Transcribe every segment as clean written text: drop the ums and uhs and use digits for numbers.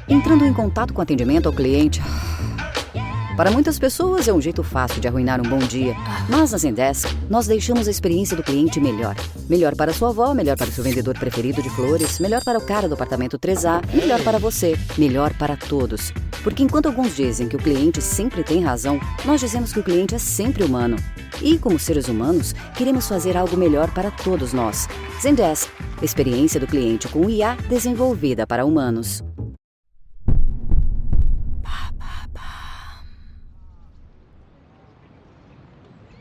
entrando em contato com atendimento ao cliente. Para muitas pessoas é um jeito fácil de arruinar um bom dia, mas na Zendesk nós deixamos a experiência do cliente melhor. Melhor para sua avó, melhor para o seu vendedor preferido de flores, melhor para o cara do apartamento 3A, melhor para você, melhor para todos. Porque enquanto alguns dizem que o cliente sempre tem razão, nós dizemos que o cliente é sempre humano. E como seres humanos, queremos fazer algo melhor para todos nós. Zendesk, experiência do cliente com IA desenvolvida para humanos.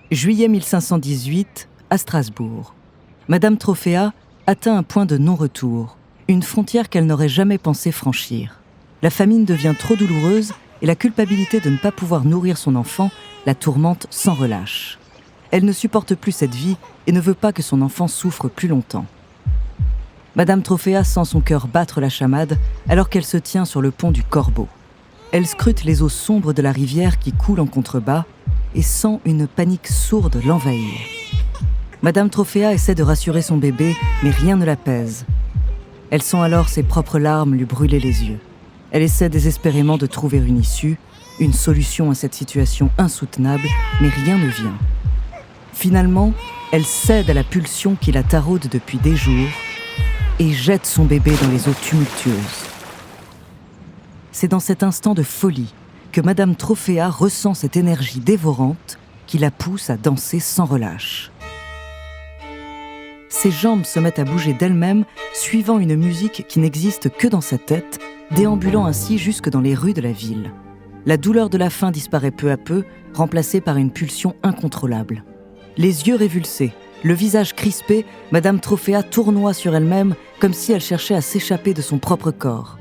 Juillet 1518, à Strasbourg. Madame Trophéa atteint un point de non-retour, une frontière qu'elle n'aurait jamais pensé franchir. La famine devient trop douloureuse et la culpabilité de ne pas pouvoir nourrir son enfant la tourmente sans relâche. Elle ne supporte plus cette vie et ne veut pas que son enfant souffre plus longtemps. Madame Trophéa sent son cœur battre la chamade alors qu'elle se tient sur le pont du Corbeau. Elle scrute les eaux sombres de la rivière qui coule en contrebas et sent une panique sourde l'envahir. Madame Trophéa essaie de rassurer son bébé, mais rien ne l'apaise. Elle sent alors ses propres larmes lui brûler les yeux. Elle essaie désespérément de trouver une issue, une solution à cette situation insoutenable, mais rien ne vient. Finalement, elle cède à la pulsion qui la taraude depuis des jours et jette son bébé dans les eaux tumultueuses. C'est dans cet instant de folie que Madame Trophéa ressent cette énergie dévorante qui la pousse à danser sans relâche. Ses jambes se mettent à bouger d'elles-mêmes, suivant une musique qui n'existe que dans sa tête, déambulant ainsi jusque dans les rues de la ville. La douleur de la faim disparaît peu à peu, remplacée par une pulsion incontrôlable. Les yeux révulsés, le visage crispé, Madame Trophéa tournoie sur elle-même comme si elle cherchait à s'échapper de son propre corps.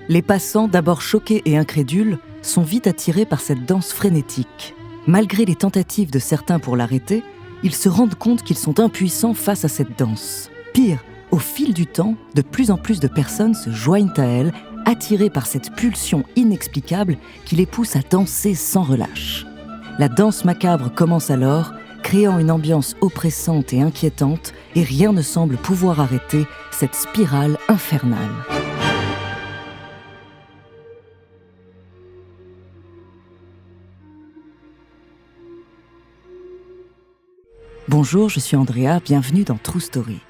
Les passants, d'abord choqués et incrédules, sont vite attirés par cette danse frénétique. Malgré les tentatives de certains pour l'arrêter, ils se rendent compte qu'ils sont impuissants face à cette danse. Pire, au fil du temps, de plus en plus de personnes se joignent à elle, attirées par cette pulsion inexplicable qui les pousse à danser sans relâche. La danse macabre commence alors, créant une ambiance oppressante et inquiétante, et rien ne semble pouvoir arrêter cette spirale infernale. Bonjour, je suis Andrea, bienvenue dans True Story.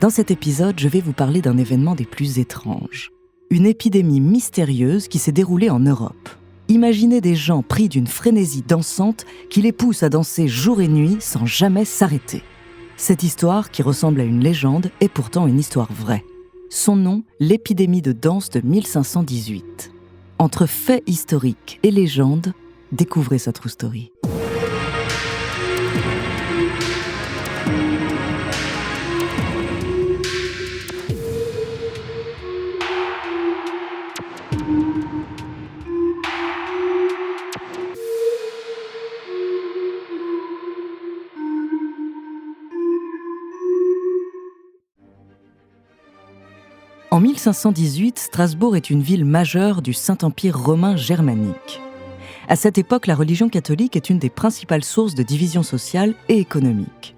Dans cet épisode, je vais vous parler d'un événement des plus étranges. Une épidémie mystérieuse qui s'est déroulée en Europe. Imaginez des gens pris d'une frénésie dansante qui les pousse à danser jour et nuit sans jamais s'arrêter. Cette histoire, qui ressemble à une légende, est pourtant une histoire vraie. Son nom, l'épidémie de danse de 1518. Entre faits historiques et légendes, découvrez sa True Story. En 1518, Strasbourg est une ville majeure du Saint-Empire romain germanique. À cette époque, la religion catholique est une des principales sources de division sociale et économique.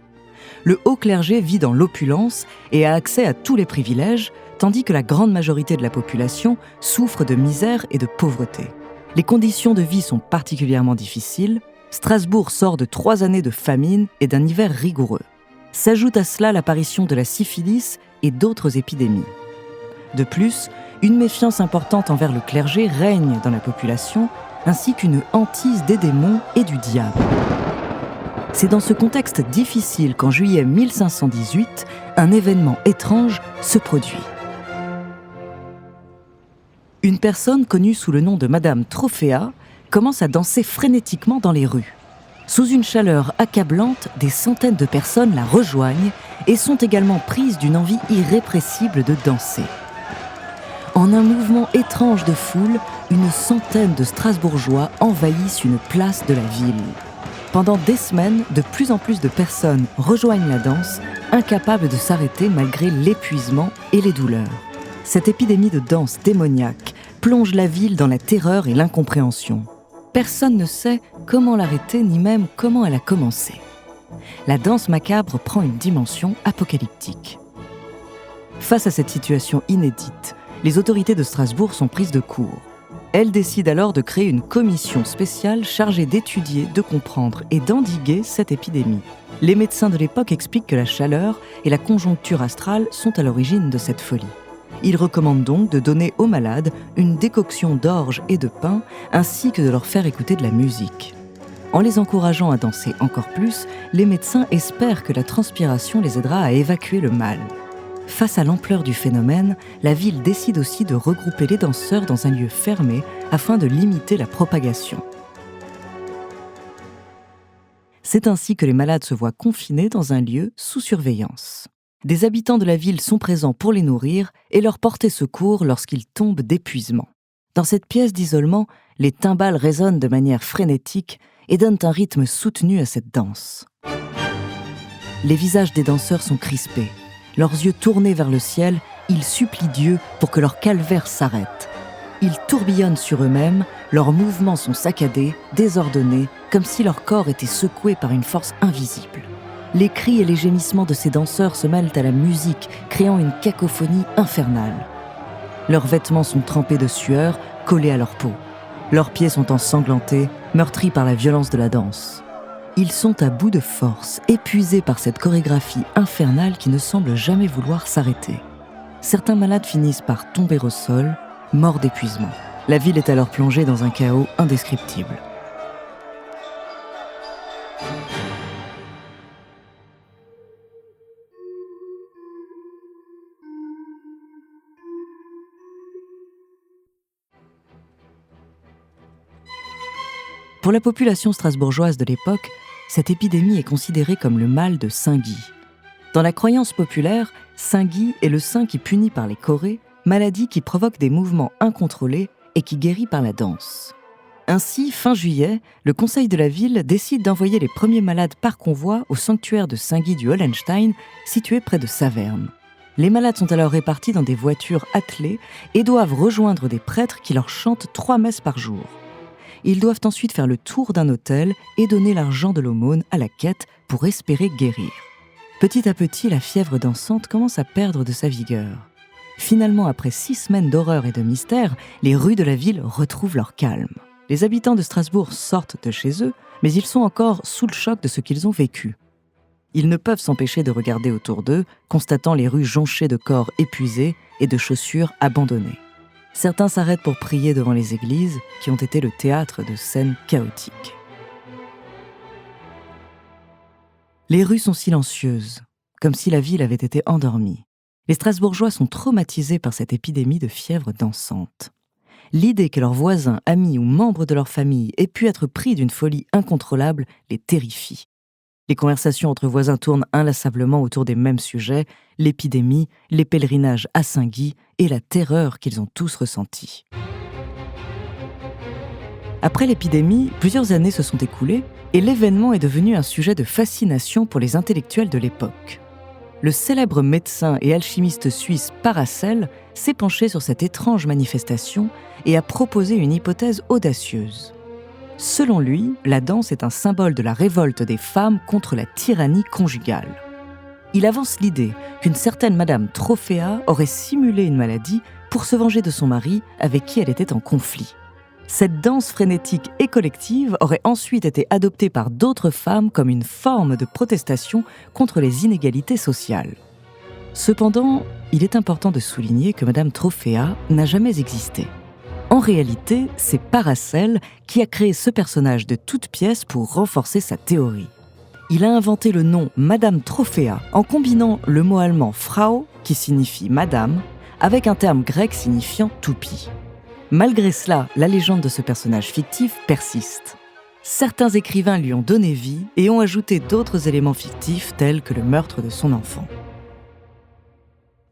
Le haut clergé vit dans l'opulence et a accès à tous les privilèges, tandis que la grande majorité de la population souffre de misère et de pauvreté. Les conditions de vie sont particulièrement difficiles. Strasbourg sort de 3 années de famine et d'un hiver rigoureux. S'ajoute à cela l'apparition de la syphilis et d'autres épidémies. De plus, une méfiance importante envers le clergé règne dans la population, ainsi qu'une hantise des démons et du diable. C'est dans ce contexte difficile qu'en juillet 1518, un événement étrange se produit. Une personne connue sous le nom de Madame Trophéa commence à danser frénétiquement dans les rues. Sous une chaleur accablante, des centaines de personnes la rejoignent et sont également prises d'une envie irrépressible de danser. En un mouvement étrange de foule, une centaine de Strasbourgeois envahissent une place de la ville. Pendant des semaines, de plus en plus de personnes rejoignent la danse, incapables de s'arrêter malgré l'épuisement et les douleurs. Cette épidémie de danse démoniaque plonge la ville dans la terreur et l'incompréhension. Personne ne sait comment l'arrêter, ni même comment elle a commencé. La danse macabre prend une dimension apocalyptique. Face à cette situation inédite, les autorités de Strasbourg sont prises de court. Elles décident alors de créer une commission spéciale chargée d'étudier, de comprendre et d'endiguer cette épidémie. Les médecins de l'époque expliquent que la chaleur et la conjoncture astrale sont à l'origine de cette folie. Ils recommandent donc de donner aux malades une décoction d'orge et de pain, ainsi que de leur faire écouter de la musique. En les encourageant à danser encore plus, les médecins espèrent que la transpiration les aidera à évacuer le mal. Face à l'ampleur du phénomène, la ville décide aussi de regrouper les danseurs dans un lieu fermé afin de limiter la propagation. C'est ainsi que les malades se voient confinés dans un lieu sous surveillance. Des habitants de la ville sont présents pour les nourrir et leur porter secours lorsqu'ils tombent d'épuisement. Dans cette pièce d'isolement, les timbales résonnent de manière frénétique et donnent un rythme soutenu à cette danse. Les visages des danseurs sont crispés. Leurs yeux tournés vers le ciel, ils supplient Dieu pour que leur calvaire s'arrête. Ils tourbillonnent sur eux-mêmes, leurs mouvements sont saccadés, désordonnés, comme si leur corps était secoué par une force invisible. Les cris et les gémissements de ces danseurs se mêlent à la musique, créant une cacophonie infernale. Leurs vêtements sont trempés de sueur, collés à leur peau. Leurs pieds sont ensanglantés, meurtris par la violence de la danse. Ils sont à bout de force, épuisés par cette chorégraphie infernale qui ne semble jamais vouloir s'arrêter. Certains malades finissent par tomber au sol, morts d'épuisement. La ville est alors plongée dans un chaos indescriptible. Pour la population strasbourgeoise de l'époque, cette épidémie est considérée comme le mal de Saint Guy. Dans la croyance populaire, Saint Guy est le saint qui punit par les chorées, maladie qui provoque des mouvements incontrôlés et qui guérit par la danse. Ainsi, fin juillet, le conseil de la ville décide d'envoyer les premiers malades par convoi au sanctuaire de Saint Guy du Hollenstein, situé près de Saverne. Les malades sont alors répartis dans des voitures attelées et doivent rejoindre des prêtres qui leur chantent 3 messes par jour. Ils doivent ensuite faire le tour d'un hôtel et donner l'argent de l'aumône à la quête pour espérer guérir. Petit à petit, la fièvre dansante commence à perdre de sa vigueur. Finalement, après 6 semaines d'horreur et de mystère, les rues de la ville retrouvent leur calme. Les habitants de Strasbourg sortent de chez eux, mais ils sont encore sous le choc de ce qu'ils ont vécu. Ils ne peuvent s'empêcher de regarder autour d'eux, constatant les rues jonchées de corps épuisés et de chaussures abandonnées. Certains s'arrêtent pour prier devant les églises qui ont été le théâtre de scènes chaotiques. Les rues sont silencieuses, comme si la ville avait été endormie. Les Strasbourgeois sont traumatisés par cette épidémie de fièvre dansante. L'idée que leurs voisins, amis ou membres de leur famille aient pu être pris d'une folie incontrôlable les terrifie. Les conversations entre voisins tournent inlassablement autour des mêmes sujets, l'épidémie, les pèlerinages à Saint-Guy et la terreur qu'ils ont tous ressentie. Après l'épidémie, plusieurs années se sont écoulées et l'événement est devenu un sujet de fascination pour les intellectuels de l'époque. Le célèbre médecin et alchimiste suisse Paracel s'est penché sur cette étrange manifestation et a proposé une hypothèse audacieuse. Selon lui, la danse est un symbole de la révolte des femmes contre la tyrannie conjugale. Il avance l'idée qu'une certaine Madame Trophéa aurait simulé une maladie pour se venger de son mari avec qui elle était en conflit. Cette danse frénétique et collective aurait ensuite été adoptée par d'autres femmes comme une forme de protestation contre les inégalités sociales. Cependant, il est important de souligner que Madame Trophéa n'a jamais existé. En réalité, c'est Paracel qui a créé ce personnage de toutes pièces pour renforcer sa théorie. Il a inventé le nom Madame Trophéa en combinant le mot allemand Frau, qui signifie Madame, avec un terme grec signifiant toupie. Malgré cela, la légende de ce personnage fictif persiste. Certains écrivains lui ont donné vie et ont ajouté d'autres éléments fictifs tels que le meurtre de son enfant.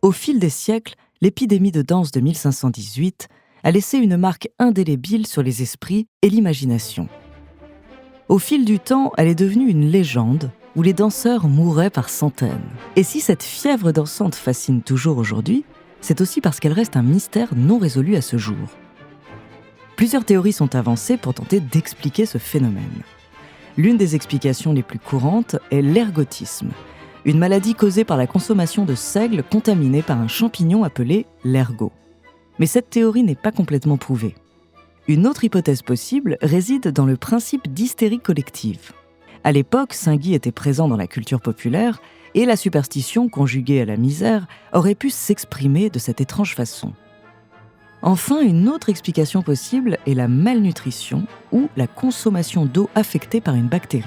Au fil des siècles, l'épidémie de danse de 1518 a laissé une marque indélébile sur les esprits et l'imagination. Au fil du temps, elle est devenue une légende où les danseurs mouraient par centaines. Et si cette fièvre dansante fascine toujours aujourd'hui, c'est aussi parce qu'elle reste un mystère non résolu à ce jour. Plusieurs théories sont avancées pour tenter d'expliquer ce phénomène. L'une des explications les plus courantes est l'ergotisme, une maladie causée par la consommation de seigle contaminé par un champignon appelé l'ergot. Mais cette théorie n'est pas complètement prouvée. Une autre hypothèse possible réside dans le principe d'hystérie collective. À l'époque, Saint-Guy était présent dans la culture populaire et la superstition, conjuguée à la misère, aurait pu s'exprimer de cette étrange façon. Enfin, une autre explication possible est la malnutrition ou la consommation d'eau affectée par une bactérie.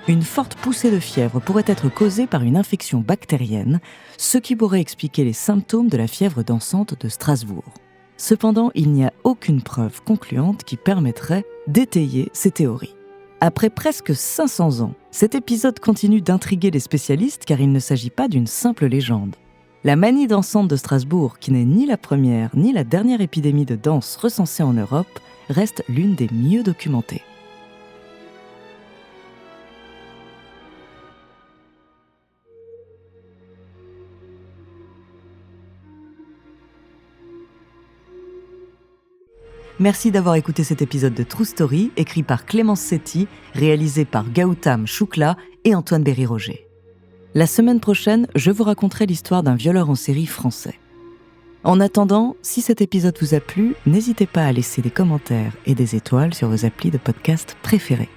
Une forte poussée de fièvre pourrait être causée par une infection bactérienne, ce qui pourrait expliquer les symptômes de la fièvre dansante de Strasbourg. Cependant, il n'y a aucune preuve concluante qui permettrait d'étayer ces théories. Après presque 500 ans, cet épisode continue d'intriguer les spécialistes car il ne s'agit pas d'une simple légende. La manie dansante de Strasbourg, qui n'est ni la première ni la dernière épidémie de danse recensée en Europe, reste l'une des mieux documentées. Merci d'avoir écouté cet épisode de True Story, écrit par Clémence Setti, réalisé par Gautam Choukla et Antoine Berry-Roger. La semaine prochaine, je vous raconterai l'histoire d'un violeur en série français. En attendant, si cet épisode vous a plu, n'hésitez pas à laisser des commentaires et des étoiles sur vos applis de podcast préférés.